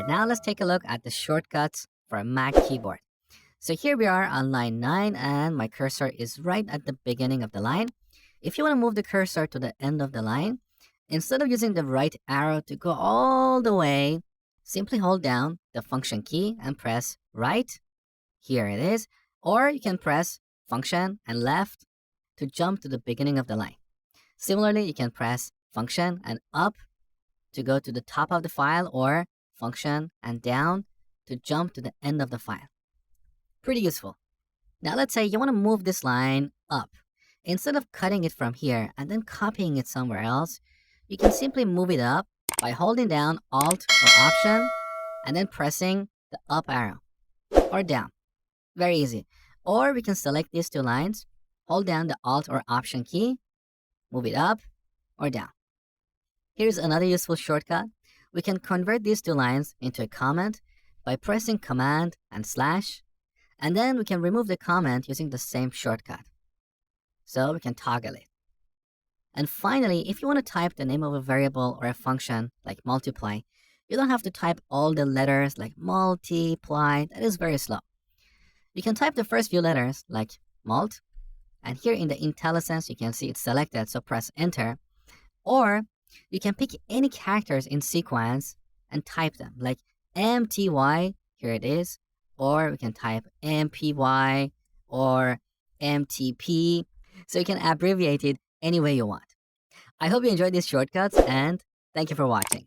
Now let's take a look at the shortcuts for a Mac keyboard. So here we are on line 9 and my cursor is right at the beginning of the line. If you want to move the cursor to the end of the line, instead of using the right arrow to go all the way, simply hold down the function key and press right. Here it is. Or you can press function and left to jump to the beginning of the line. Similarly, you can press function and up to go to the top of the file, or function and down to jump to the end of the file. Pretty useful. Now let's say you want to move this line up. Instead of cutting it from here and then copying it somewhere else, you can simply move it up by holding down Alt or Option and then pressing the up arrow or down. Very easy. Or we can select these two lines, hold down the Alt or Option key, move it up or down. Here's another useful shortcut. We can convert these two lines into a comment by pressing Command and slash, and then we can remove the comment using the same shortcut. So we can toggle it. And finally, if you want to type the name of a variable or a function like multiply, you don't have to type all the letters like multiply. That is very slow. You can type the first few letters like mult, and here in the IntelliSense you can see it's selected, so press enter. Or you can pick any characters in sequence and type them, like MTY, here it is, or we can type MPY or MTP, so you can abbreviate it any way you want. I hope you enjoyed these shortcuts, and thank you for watching.